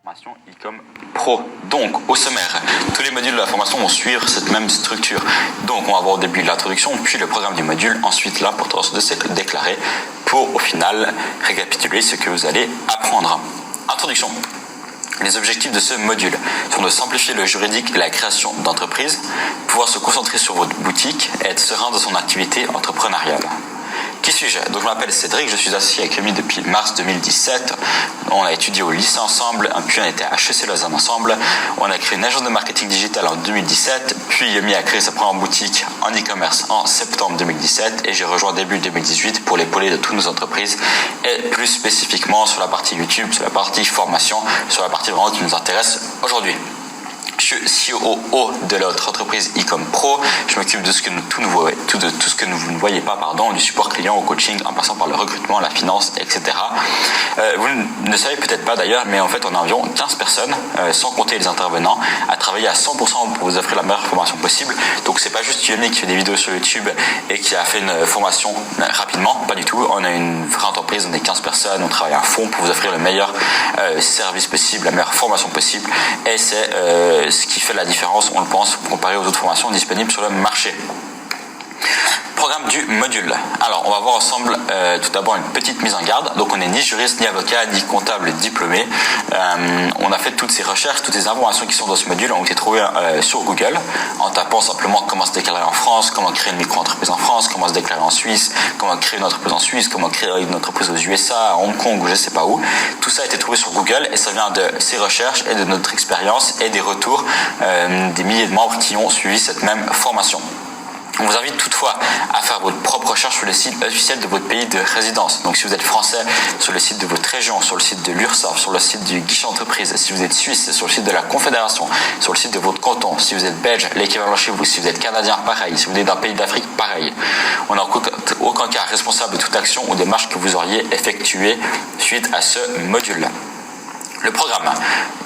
Formation ICOM Pro. Donc, au sommaire, tous les modules de la formation vont suivre cette même structure. Donc, on va avoir au début l'introduction, puis le programme du module, ensuite l'importance de se déclarer pour, au final, récapituler ce que vous allez apprendre. Introduction. Les objectifs de ce module sont de simplifier le juridique et la création d'entreprises, pouvoir se concentrer sur votre boutique et être serein dans son activité entrepreneuriale. Qui suis-je? Donc je m'appelle Cédric, je suis associé avec Yomi depuis mars 2017. On a étudié au lycée ensemble, puis on était à HEC Lausanne ensemble. On a créé une agence de marketing digital en 2017, puis Yomi a créé sa première boutique en e-commerce en septembre 2017 et j'ai rejoint début 2018 pour l'épauler de toutes nos entreprises et plus spécifiquement sur la partie YouTube, sur la partie formation, sur la partie vraiment qui nous intéresse aujourd'hui. Je suis COO de notre entreprise ICOM Pro. Je m'occupe de tout ce que vous ne voyez pas, du support client au coaching, en passant par le recrutement, la finance, etc. Vous ne le savez peut-être pas d'ailleurs, mais en fait, on a environ 15 personnes, sans compter les intervenants, à travailler à 100% pour vous offrir la meilleure formation possible. Donc, c'est pas juste Yomi qui fait des vidéos sur YouTube et qui a fait une formation rapidement, pas du tout. On a une vraie entreprise, on est 15 personnes, on travaille à fond pour vous offrir le meilleur service possible, la meilleure formation possible. Et c'est ce qui fait la différence, on le pense, comparé aux autres formations disponibles sur le marché. Programme du module. Alors, on va voir ensemble tout d'abord une petite mise en garde. Donc, on n'est ni juriste, ni avocat, ni comptable diplômé. On a fait toutes ces recherches, toutes les informations qui sont dans ce module ont été trouvées sur Google en tapant simplement comment se déclarer en France, comment créer une micro-entreprise en France, comment se déclarer en Suisse, comment créer une entreprise en Suisse, comment créer une entreprise aux USA, à Hong Kong ou je ne sais pas où. Tout ça a été trouvé sur Google et ça vient de ces recherches et de notre expérience et des retours des milliers de membres qui ont suivi cette même formation. On vous invite toutefois à faire votre propre recherche sur le site officiel de votre pays de résidence. Donc si vous êtes français, sur le site de votre région, sur le site de l'URSSAF, sur le site du guichet entreprise. Si vous êtes suisse, sur le site de la Confédération, sur le site de votre canton. Si vous êtes belge, l'équivalent chez vous. Si vous êtes canadien, pareil. Si vous venez d'un pays d'Afrique, pareil. On n'est en aucun cas responsable de toute action ou démarche que vous auriez effectuée suite à ce module. Le programme,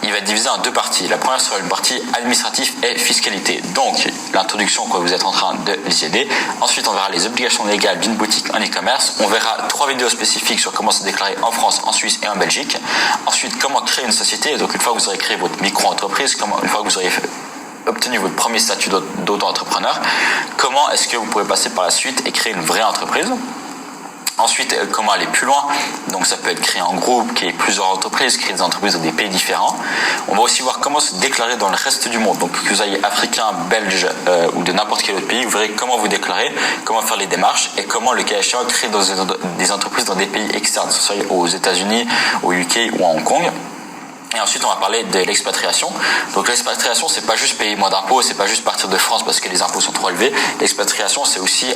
il va être divisé en deux parties. La première sera une partie administrative et fiscalité. Donc, l'introduction que vous êtes en train de les aider. Ensuite, on verra les obligations légales d'une boutique en e-commerce. On verra 3 vidéos spécifiques sur comment se déclarer en France, en Suisse et en Belgique. Ensuite, comment créer une société. Donc, une fois que vous aurez créé votre micro-entreprise, une fois que vous aurez obtenu votre premier statut d'auto-entrepreneur, comment est-ce que vous pourrez passer par la suite et créer une vraie entreprise. Ensuite, comment aller plus loin. Donc, ça peut être créer en groupe, créer plusieurs entreprises, créer des entreprises dans des pays différents. On va aussi voir comment se déclarer dans le reste du monde. Donc, que vous soyez africain, belge ou de n'importe quel autre pays, vous verrez comment vous déclarer, comment faire les démarches et comment, le cas échéant, créer des entreprises dans des pays externes, que ce soit aux États-Unis, au UK ou à Hong Kong. Et ensuite, on va parler de l'expatriation. Donc, l'expatriation, c'est pas juste payer moins d'impôts, c'est pas juste partir de France parce que les impôts sont trop élevés. L'expatriation, c'est aussi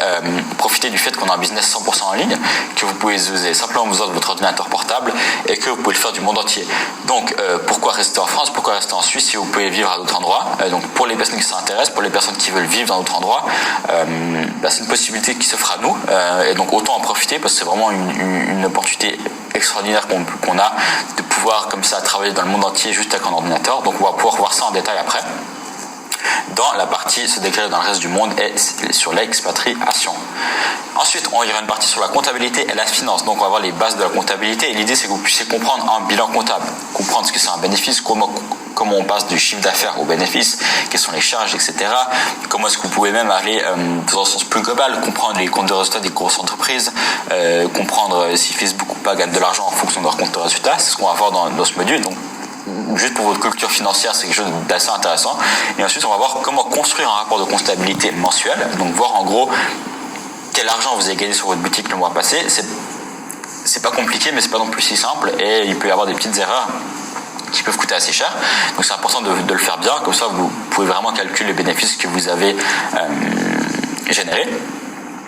profiter du fait qu'on a un business 100% en ligne, que vous pouvez simplement besoin de votre ordinateur portable et que vous pouvez le faire du monde entier. Donc, pourquoi rester en France, pourquoi rester en Suisse si vous pouvez vivre à d'autres endroits. Donc, pour les personnes qui s'intéressent, pour les personnes qui veulent vivre dans d'autres endroits, c'est une possibilité qui s'offre à nous. Et donc, autant en profiter parce que c'est vraiment une opportunité extraordinaire qu'on a de pouvoir comme ça travailler dans le monde entier juste avec un ordinateur. Donc on va pouvoir voir ça en détail après dans la partie se déclarer dans le reste du monde et sur l'expatriation. Ensuite, il y aura une partie sur la comptabilité et la finance. Donc on va voir les bases de la comptabilité et l'idée c'est que vous puissiez comprendre un bilan comptable, comprendre ce que c'est un bénéfice, comment on passe du chiffre d'affaires au bénéfice, quelles sont les charges, etc. Comment est-ce que vous pouvez même aller dans un sens plus global, comprendre les comptes de résultats des grosses entreprises, comprendre si Facebook ou pas gagne de l'argent en fonction de leur compte de résultats. C'est ce qu'on va voir dans ce module. Donc, juste pour votre culture financière, c'est quelque chose d'assez intéressant. Et ensuite, on va voir comment construire un rapport de comptabilité mensuel. Donc, voir en gros quel argent vous avez gagné sur votre boutique le mois passé. C'est pas compliqué, mais c'est pas non plus si simple. Et il peut y avoir des petites erreurs qui peuvent coûter assez cher. Donc, c'est important de le faire bien. Comme ça, vous pouvez vraiment calculer les bénéfices que vous avez générés.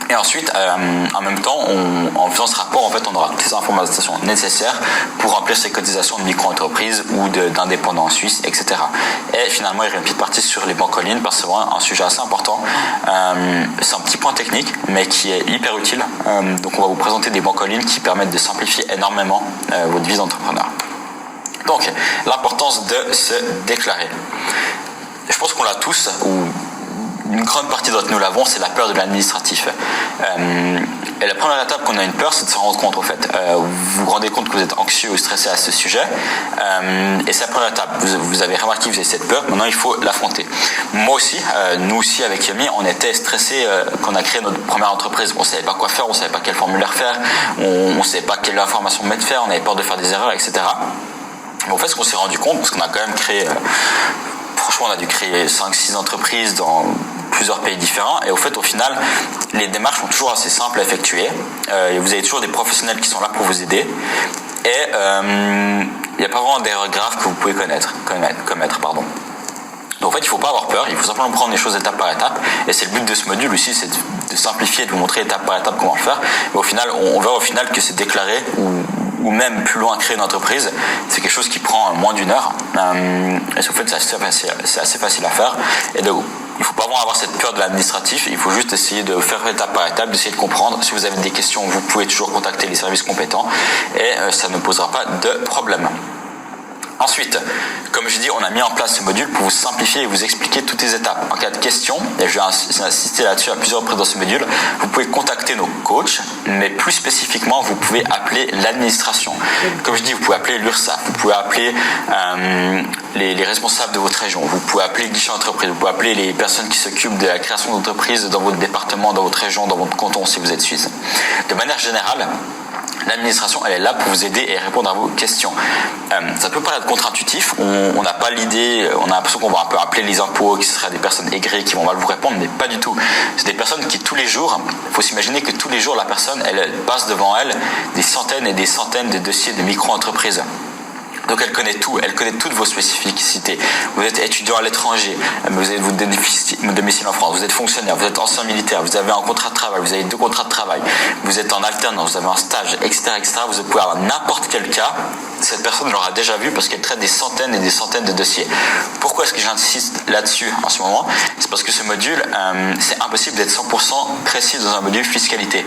Et ensuite, en même temps, en faisant ce rapport, en fait, on aura toutes les informations nécessaires pour remplir ces cotisations de micro-entreprise ou d'indépendants en Suisse, etc. Et finalement, il y aura une petite partie sur les banques en ligne parce que c'est vraiment un sujet assez important. C'est un petit point technique, mais qui est hyper utile. Donc, on va vous présenter des banques en ligne qui permettent de simplifier énormément votre vie d'entrepreneur. Donc, l'importance de se déclarer. Je pense qu'on l'a tous, ou une grande partie d'entre nous l'avons, c'est la peur de l'administratif. Et la première étape quand on a une peur, c'est de s'en rendre compte, en fait. Vous vous rendez compte que vous êtes anxieux ou stressé à ce sujet. Et c'est la première étape. Vous avez remarqué que vous avez cette peur. Maintenant, il faut l'affronter. Moi aussi, nous aussi, avec Yami, on était stressés quand on a créé notre première entreprise. On ne savait pas quoi faire, on ne savait pas quel formulaire faire, on ne savait pas quelle information mettre faire, on avait peur de faire des erreurs, etc. Mais en fait, ce qu'on s'est rendu compte, parce qu'on a quand même créé... Franchement, on a dû créer 5-6 entreprises dans plusieurs pays différents. Et au fait, au final, les démarches sont toujours assez simples à effectuer. Vous avez toujours des professionnels qui sont là pour vous aider. Et il n'y a pas vraiment d'erreurs graves que vous pouvez commettre. Donc en fait, il ne faut pas avoir peur. Il faut simplement prendre les choses étape par étape. Et c'est le but de ce module aussi, c'est de simplifier, de vous montrer étape par étape comment le faire. Mais au final, on verra au final que c'est déclaré ou même plus loin créer une entreprise, c'est quelque chose qui prend moins d'1 heure. Et en fait, c'est assez facile à faire. Et donc, il ne faut pas vraiment avoir cette peur de l'administratif, il faut juste essayer de faire étape par étape, d'essayer de comprendre. Si vous avez des questions, vous pouvez toujours contacter les services compétents et ça ne posera pas de problème. Ensuite, comme je dis, on a mis en place ce module pour vous simplifier et vous expliquer toutes les étapes. En cas de question, et je vais insister là-dessus à plusieurs reprises dans ce module, vous pouvez contacter nos coachs, mais plus spécifiquement, vous pouvez appeler l'administration. Comme je dis, vous pouvez appeler l'URSSAF, vous pouvez appeler les responsables de votre région, vous pouvez appeler le guichet d'entreprise, vous pouvez appeler les personnes qui s'occupent de la création d'entreprise dans votre département, dans votre région, dans votre canton si vous êtes suisse. De manière générale, l'administration, elle est là pour vous aider et répondre à vos questions. Ça peut paraître contre-intuitif, on n'a pas l'idée, on a l'impression qu'on va un peu appeler les impôts, qui seraient des personnes aigries qui vont mal vous répondre, mais pas du tout. C'est des personnes qui tous les jours, il faut s'imaginer que tous les jours, la personne, elle passe devant elle des centaines et des centaines de dossiers de micro-entreprises. Donc elle connaît tout, elle connaît toutes vos spécificités. Vous êtes étudiant à l'étranger, vous avez votre domicile en France, vous êtes fonctionnaire, vous êtes ancien militaire, vous avez un contrat de travail, vous avez 2 contrats de travail, vous êtes en alternance, vous avez un stage, etc., etc. Vous pouvez avoir n'importe quel cas, cette personne l'aura déjà vu parce qu'elle traite des centaines et des centaines de dossiers. Pourquoi est-ce que j'insiste là-dessus en ce moment? C'est parce que ce module, c'est impossible d'être 100% précis dans un module fiscalité.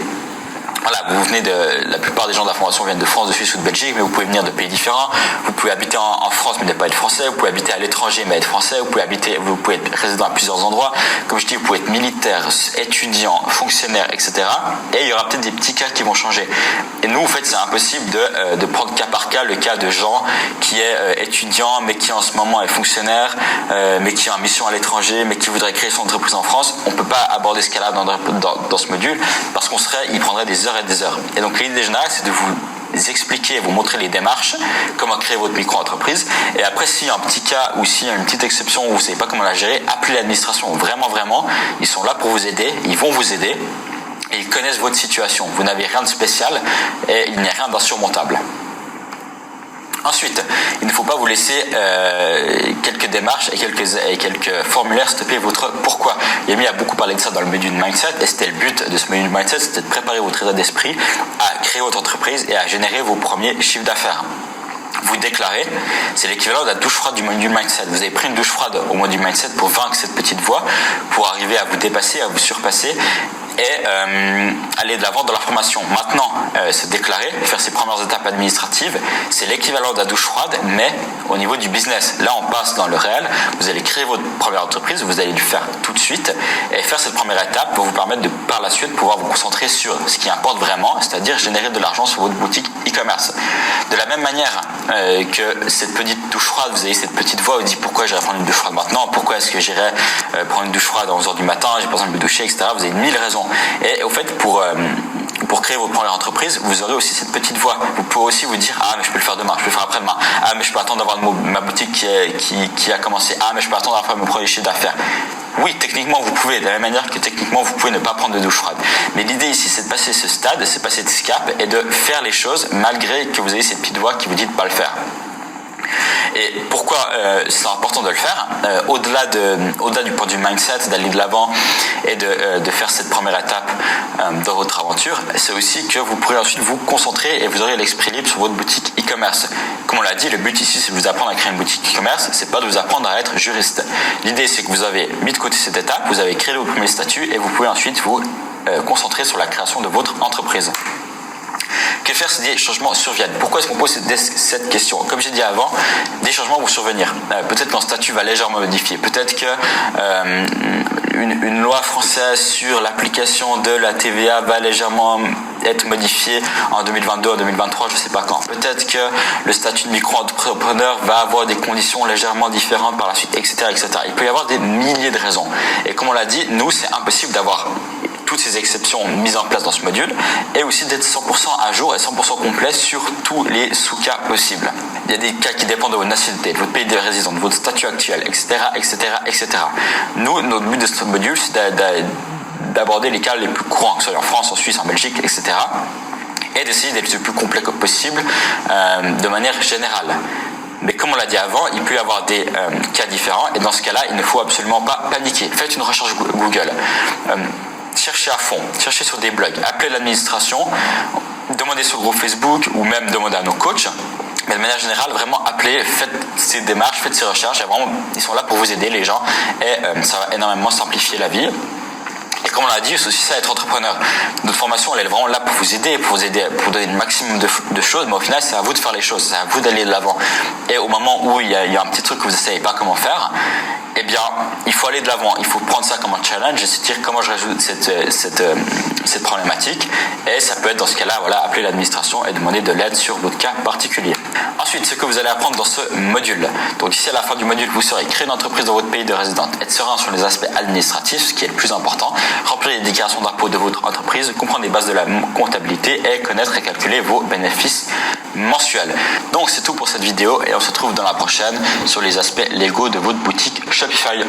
Voilà, vous venez la plupart des gens de la formation viennent de France, de Suisse ou de Belgique, mais vous pouvez venir de pays différents. Vous pouvez habiter en France, mais ne pas être français. Vous pouvez habiter à l'étranger, mais être français. Vous pouvez être résident à plusieurs endroits. Comme je dis, vous pouvez être militaire, étudiant, fonctionnaire, etc. Et il y aura peut-être des petits cas qui vont changer. Et nous, en fait, c'est impossible de prendre cas par cas le cas de Jean qui est étudiant, mais qui en ce moment est fonctionnaire, mais qui est en mission à l'étranger, mais qui voudrait créer son entreprise en France. On ne peut pas aborder ce cas-là dans ce module parce il prendrait des heures et des heures. Et donc l'idée générale, c'est de vous expliquer, vous montrer les démarches, comment créer votre micro-entreprise. Et après, s'il y a un petit cas ou s'il y a une petite exception où vous ne savez pas comment la gérer, appelez l'administration. Vraiment, vraiment, ils sont là pour vous aider, ils vont vous aider et ils connaissent votre situation. Vous n'avez rien de spécial et il n'y a rien d'insurmontable. Ensuite, il ne faut pas vous laisser quelques démarches et quelques formulaires stopper votre pourquoi. Yami a beaucoup parlé de ça dans le module Mindset et c'était le but de ce module Mindset, c'était de préparer votre état d'esprit à créer votre entreprise et à générer vos premiers chiffres d'affaires. Vous déclarez, c'est l'équivalent de la douche froide du module Mindset. Vous avez pris une douche froide au module Mindset pour vaincre cette petite voix, pour arriver à vous dépasser, à vous surpasser et aller de l'avant dans la formation. Maintenant, se déclarer, faire ses premières étapes administratives, c'est l'équivalent de la douche froide, mais au niveau du business. Là, on passe dans le réel, vous allez créer votre première entreprise, vous allez le faire tout de suite, et faire cette première étape va vous permettre de, par la suite, pouvoir vous concentrer sur ce qui importe vraiment, c'est-à-dire générer de l'argent sur votre boutique e-commerce. De la même manière que cette petite douche froide, vous avez cette petite voix, vous dites pourquoi j'irai prendre une douche froide maintenant, pourquoi est-ce que j'irai prendre une douche froide à 11h du matin, j'ai pas besoin de me doucher, etc. Vous avez 1000 raisons. Et au fait, pour créer votre première entreprise, vous aurez aussi cette petite voix. Vous pouvez aussi vous dire, ah mais je peux le faire demain, je peux le faire après-demain, ah mais je peux attendre d'avoir ma boutique qui a commencé, ah mais je peux attendre d'avoir mon premier chiffre d'affaires. Oui, techniquement vous pouvez, de la même manière que techniquement vous pouvez ne pas prendre de douche froide. Mais l'idée ici, c'est de passer ce stade, c'est de passer ce cap et de faire les choses malgré que vous ayez cette petite voix qui vous dit de ne pas le faire. Et pourquoi c'est important de le faire, au-delà du point de vue mindset, d'aller de l'avant et de faire cette première étape dans votre aventure, c'est aussi que vous pourrez ensuite vous concentrer et vous aurez l'esprit libre sur votre boutique e-commerce. Comme on l'a dit, le but ici, c'est de vous apprendre à créer une boutique e-commerce, c'est pas de vous apprendre à être juriste. L'idée, c'est que vous avez mis de côté cette étape, vous avez créé vos premiers statuts et vous pouvez ensuite vous concentrer sur la création de votre entreprise. Que faire si des changements surviennent? Pourquoi est-ce qu'on pose cette question? Comme j'ai dit avant, des changements vont survenir. Peut-être que mon statut va légèrement modifier. Peut-être que une loi française sur l'application de la TVA va légèrement être modifiée en 2022, en 2023, je ne sais pas quand. Peut-être que le statut de micro-entrepreneur va avoir des conditions légèrement différentes par la suite, etc., etc. Il peut y avoir des milliers de raisons. Et comme on l'a dit, nous, c'est impossible d'avoir toutes ces exceptions mises en place dans ce module et aussi d'être 100% à jour et 100% complet sur tous les sous-cas possibles. Il y a des cas qui dépendent de votre nationalité, de votre pays de résidence, de votre statut actuel, etc., etc., etc. Nous, notre but de ce module, c'est d'aborder les cas les plus courants, que ce soit en France, en Suisse, en Belgique, etc., et d'essayer d'être le plus complet possible de manière générale. Mais comme on l'a dit avant, il peut y avoir des cas différents et dans ce cas-là, il ne faut absolument pas paniquer. Faites une recherche Google. Cherchez à fond, cherchez sur des blogs, appelez l'administration, demandez sur le groupe Facebook ou même demandez à nos coachs. Mais de manière générale, vraiment appelez, faites ces démarches, faites ces recherches. Et vraiment, ils sont là pour vous aider, les gens, et ça va énormément simplifier la vie. Et comme on l'a dit, c'est aussi ça être entrepreneur. Notre formation, elle est vraiment là pour vous aider, pour donner le maximum de choses, mais au final, c'est à vous de faire les choses, c'est à vous d'aller de l'avant. Et au moment où il y a un petit truc que vous ne savez pas comment faire, eh bien, il faut aller de l'avant. Il faut prendre ça comme un challenge et se dire comment je résoudre cette problématique. Et ça peut être dans ce cas-là, voilà, appeler l'administration et demander de l'aide sur votre cas particulier. Ensuite, ce que vous allez apprendre dans ce module. Donc ici, à la fin du module, vous saurez créer une entreprise dans votre pays de résidence, être serein sur les aspects administratifs, ce qui est le plus important, remplir les déclarations d'impôts de votre entreprise, comprendre les bases de la comptabilité et connaître et calculer vos bénéfices mensuels. Donc c'est tout pour cette vidéo et on se retrouve dans la prochaine sur les aspects légaux de votre boutique Shopify.